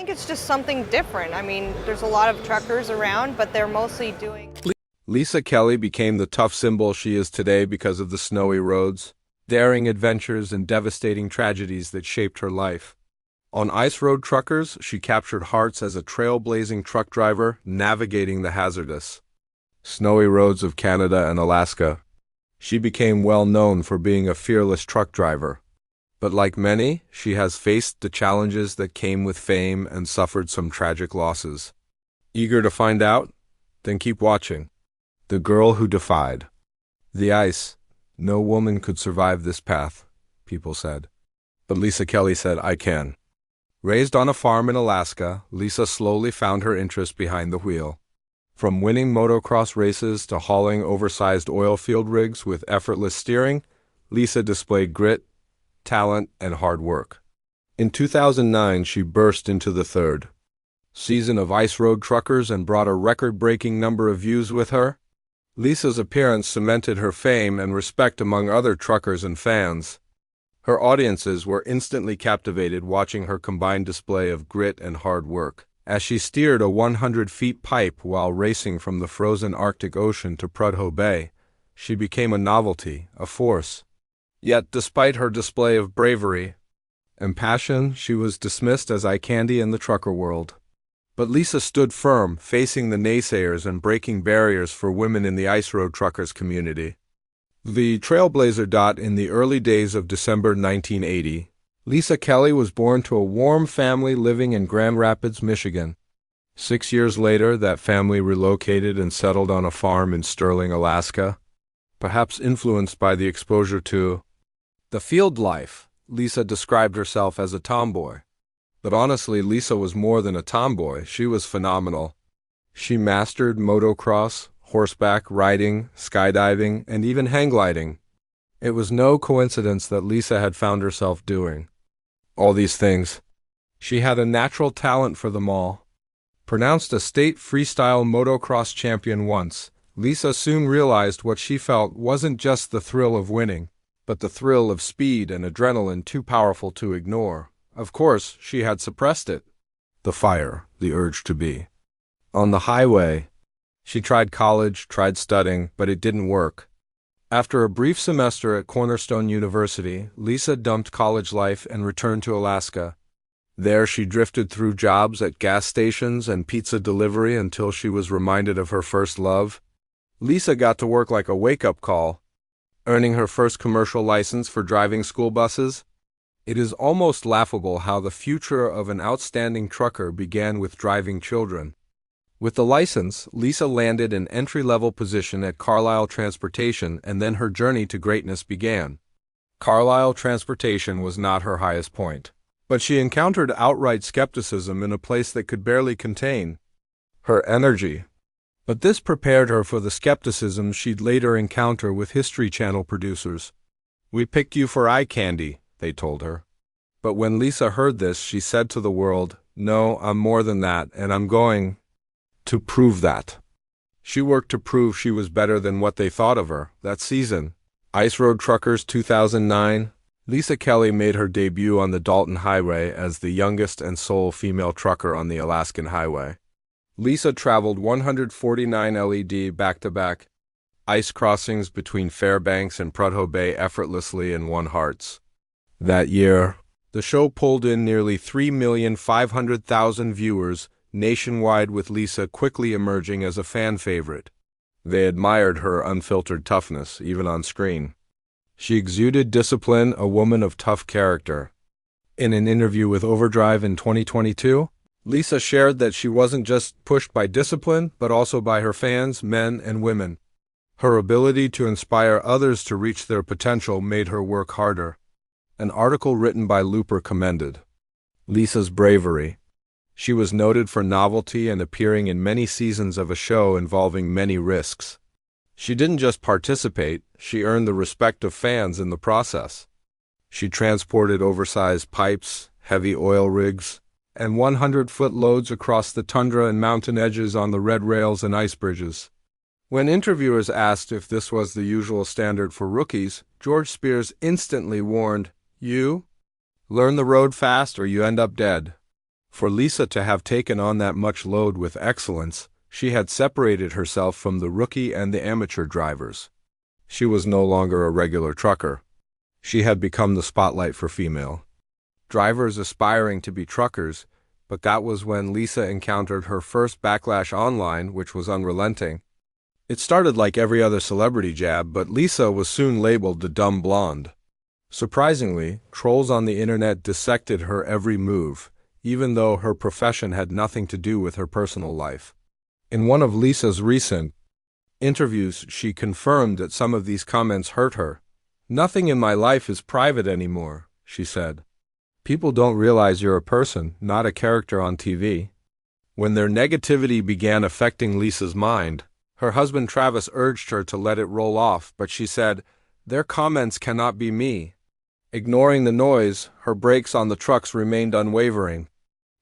think it's just something different. I mean, there's a lot of truckers around, but they're mostly doing. Lisa Kelly became the tough symbol she is today because of the snowy roads, daring adventures, and devastating tragedies that shaped her life. On ice road truckers, she captured hearts as a trailblazing truck driver navigating the hazardous, snowy roads of Canada and Alaska. She became well known for being a fearless truck driver. But like many, she has faced the challenges that came with fame and suffered some tragic losses. Eager to find out? Then keep watching. The Girl Who Defied. The ice. No woman could survive this path, people said. But Lisa Kelly said, I can. Raised on a farm in Alaska, Lisa slowly found her interest behind the wheel. From winning motocross races to hauling oversized oil field rigs with effortless steering, Lisa displayed grit, talent, and hard work. In 2009, she burst into the third season of Ice Road Truckers and brought a record-breaking number of views with her. Lisa's appearance cemented her fame and respect among other truckers and fans. Her audiences were instantly captivated watching her combined display of grit and hard work. As she steered a 100-foot pipe while racing from the frozen Arctic Ocean to Prudhoe Bay, she became a novelty, a force. Yet, despite her display of bravery and passion, she was dismissed as eye candy in the trucker world. But Lisa stood firm, facing the naysayers and breaking barriers for women in the ice road truckers community. The trailblazer. In the early days of December 1980, Lisa Kelly was born to a warm family living in Grand Rapids, Michigan. 6 years later, that family relocated and settled on a farm in Sterling, Alaska. Perhaps influenced by the exposure to the field life, Lisa described herself as a tomboy. But honestly, Lisa was more than a tomboy. She was phenomenal. She mastered motocross, horseback riding, skydiving, and even hang gliding. It was no coincidence that Lisa had found herself doing all these things. She had a natural talent for them all. Pronounced a state freestyle motocross champion once, Lisa soon realized what she felt wasn't just the thrill of winning, but the thrill of speed and adrenaline too powerful to ignore. Of course, she had suppressed it. The fire, the urge to be on the highway. She tried college, tried studying, but it didn't work. After a brief semester at Cornerstone University, Lisa dumped college life and returned to Alaska. There she drifted through jobs at gas stations and pizza delivery until she was reminded of her first love. Lisa got to work like a wake-up call, earning her first commercial license for driving school buses. It is almost laughable how the future of an outstanding trucker began with driving children. With the license, Lisa landed an entry-level position at Carlisle Transportation, and then her journey to greatness began. Carlisle Transportation was not her highest point, but she encountered outright skepticism in a place that could barely contain her energy. But this prepared her for the skepticism she'd later encounter with History Channel producers. "We picked you for eye candy," they told her. But when Lisa heard this, she said to the world, "No, I'm more than that, and I'm going to prove that." She worked to prove she was better than what they thought of her. That season, Ice Road Truckers 2009, Lisa Kelly made her debut on the Dalton Highway as the youngest and sole female trucker on the Alaskan highway. Lisa traveled 149 LED back-to-back ice crossings between Fairbanks and Prudhoe Bay effortlessly and won hearts. That year, the show pulled in nearly 3,500,000 viewers nationwide, with Lisa quickly emerging as a fan favorite. They admired her unfiltered toughness, even on screen. She exuded discipline, a woman of tough character. In an interview with Overdrive in 2022, Lisa shared that she wasn't just pushed by discipline, but also by her fans, men and women. Her ability to inspire others to reach their potential made her work harder. An article written by Looper commended Lisa's bravery. She was noted for novelty and appearing in many seasons of a show involving many risks. She didn't just participate, she earned the respect of fans in the process. She transported oversized pipes, heavy oil rigs, and 100-foot loads across the tundra and mountain edges on the red rails and ice bridges. When interviewers asked if this was the usual standard for rookies, George Spears instantly warned, "You learn the road fast or you end up dead." For Lisa to have taken on that much load with excellence, she had separated herself from the rookie and the amateur drivers. She was no longer a regular trucker. She had become the spotlight for female drivers aspiring to be truckers, but that was when Lisa encountered her first backlash online, which was unrelenting. It started like every other celebrity jab, but Lisa was soon labeled the dumb blonde. Surprisingly, trolls on the internet dissected her every move, even though her profession had nothing to do with her personal life. In one of Lisa's recent interviews, she confirmed that some of these comments hurt her. "Nothing in my life is private anymore," she said. "People don't realize you're a person, not a character on TV." When their negativity began affecting Lisa's mind, her husband Travis urged her to let it roll off, but she said, "Their comments cannot be me." Ignoring the noise, her brakes on the trucks remained unwavering.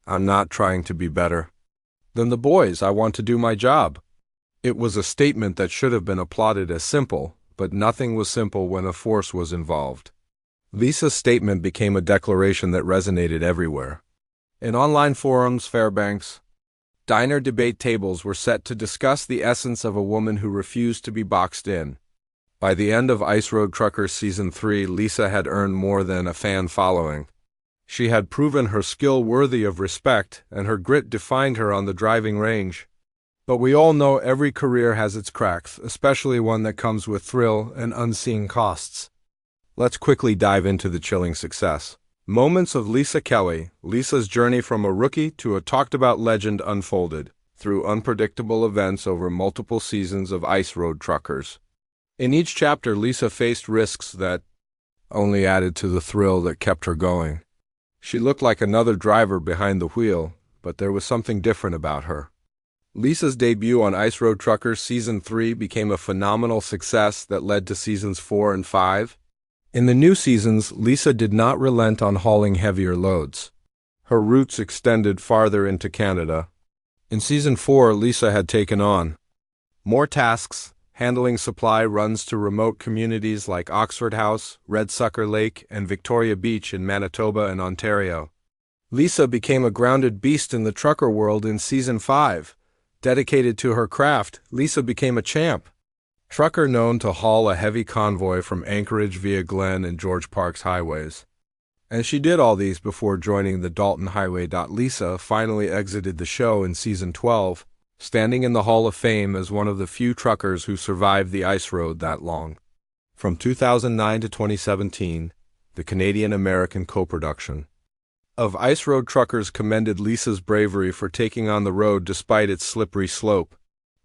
"I'm not trying to be better than the boys. I want to do my job." It was a statement that should have been applauded as simple, but nothing was simple when a force was involved. Lisa's statement became a declaration that resonated everywhere. In online forums, Fairbanks diner debate tables were set to discuss the essence of a woman who refused to be boxed in. By the end of Ice Road Truckers Season 3, Lisa had earned more than a fan following. She had proven her skill worthy of respect, and her grit defined her on the driving range. But we all know every career has its cracks, especially one that comes with thrill and unseen costs. Let's quickly dive into the chilling success. Moments of Lisa Kelly. Lisa's journey from a rookie to a talked-about legend unfolded through unpredictable events over multiple seasons of Ice Road Truckers. In each chapter, Lisa faced risks that only added to the thrill that kept her going. She looked like another driver behind the wheel, but there was something different about her. Lisa's debut on Ice Road Truckers Season 3 became a phenomenal success that led to Seasons 4 and 5. In the new seasons, Lisa did not relent on hauling heavier loads. Her routes extended farther into Canada. In Season 4, Lisa had taken on more tasks, handling supply runs to remote communities like Oxford House, Red Sucker Lake, and Victoria Beach in Manitoba and Ontario. Lisa became a grounded beast in the trucker world in Season 5. Dedicated to her craft, Lisa became a champ. Trucker known to haul a heavy convoy from Anchorage via Glen and George Parks highways. And she did all these before joining the Dalton Highway. Lisa finally exited the show in Season 12, standing in the Hall of Fame as one of the few truckers who survived the ice road that long. From 2009 to 2017, the Canadian-American co-production of Ice Road Truckers commended Lisa's bravery for taking on the road despite its slippery slope.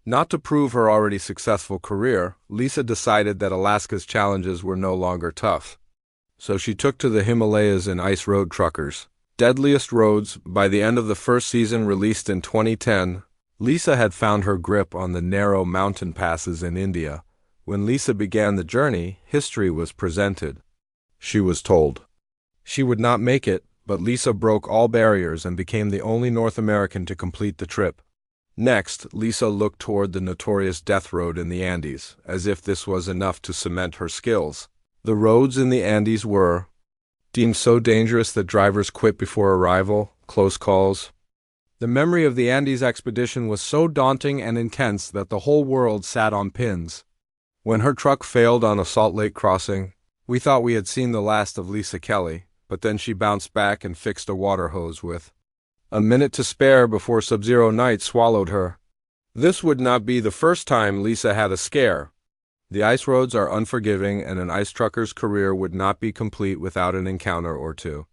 Not to prove her already successful career, Lisa decided that Alaska's challenges were no longer tough. So she took to the Himalayas in Ice Road Truckers. Deadliest Roads. By the end of the first season, released in 2010, Lisa had found her grip on the narrow mountain passes in India. When Lisa began the journey, history was presented. She was told she would not make it, but Lisa broke all barriers and became the only North American to complete the trip. Next, Lisa looked toward the notorious Death Road in the Andes, as if this was enough to cement her skills. The roads in the Andes were deemed so dangerous that drivers quit before arrival, close calls. The memory of the Andes expedition was so daunting and intense that the whole world sat on pins. When her truck failed on a Salt Lake crossing, we thought we had seen the last of Lisa Kelly, but then she bounced back and fixed a water hose with a minute to spare before Sub-Zero Night swallowed her. This would not be the first time Lisa had a scare. The ice roads are unforgiving, and an ice trucker's career would not be complete without an encounter or two.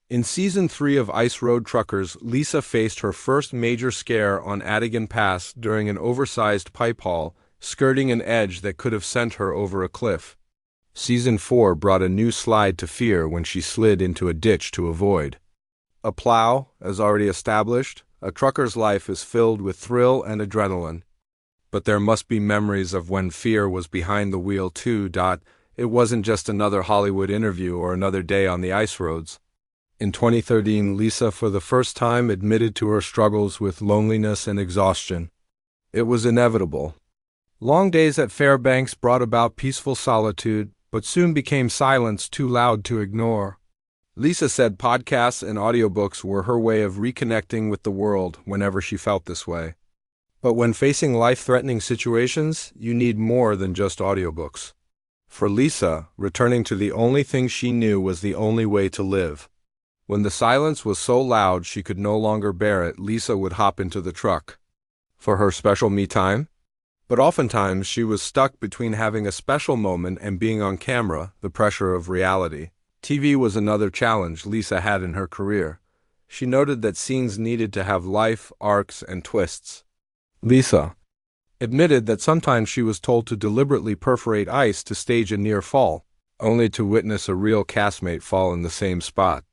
In Season 3 of Ice Road Truckers, Lisa faced her first major scare on Adigan Pass during an oversized pipe haul, skirting an edge that could have sent her over a cliff. Season 4 brought a new slide to fear when she slid into a ditch to avoid a plow. As already established, a trucker's life is filled with thrill and adrenaline. But there must be memories of when fear was behind the wheel too. It wasn't just another Hollywood interview or another day on the ice roads. In 2013, Lisa for the first time admitted to her struggles with loneliness and exhaustion. It was inevitable. Long days at Fairbanks brought about peaceful solitude, but soon became silence too loud to ignore. Lisa said podcasts and audiobooks were her way of reconnecting with the world whenever she felt this way. But when facing life-threatening situations, you need more than just audiobooks. For Lisa, returning to the only thing she knew was the only way to live. When the silence was so loud she could no longer bear it, Lisa would hop into the truck. For her special me time? But oftentimes she was stuck between having a special moment and being on camera, the pressure of reality. TV was another challenge Lisa had in her career. She noted that scenes needed to have life, arcs, and twists. Lisa admitted that sometimes she was told to deliberately perforate ice to stage a near fall, only to witness a real castmate fall in the same spot.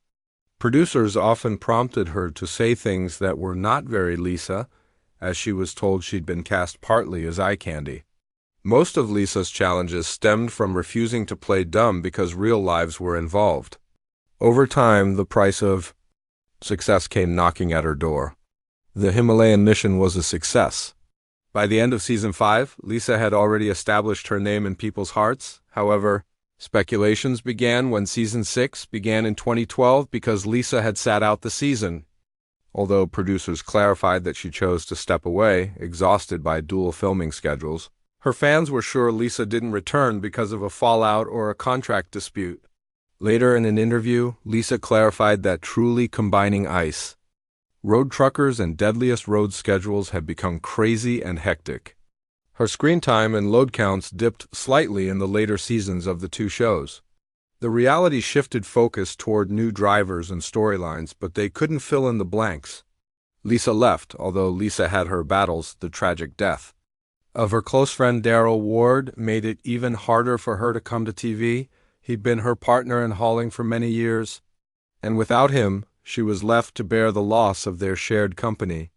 Producers often prompted her to say things that were not very Lisa, as she was told she'd been cast partly as eye candy. Most of Lisa's challenges stemmed from refusing to play dumb because real lives were involved. Over time, the price of success came knocking at her door. The Himalayan mission was a success. By the end of season 5, Lisa had already established her name in people's hearts. However, speculations began when season 6 began in 2012 because Lisa had sat out the season. Although producers clarified that she chose to step away, exhausted by dual filming schedules, her fans were sure Lisa didn't return because of a fallout or a contract dispute. Later in an interview, Lisa clarified that truly combining ice, road truckers and deadliest road schedules had become crazy and hectic. Her screen time and load counts dipped slightly in the later seasons of the two shows. The reality shifted focus toward new drivers and storylines, but they couldn't fill in the blanks. Lisa left, although Lisa had her battles. The tragic death of her close friend Daryl Ward made it even harder for her to come to TV. He'd been her partner in hauling for many years, and without him, she was left to bear the loss of their shared company.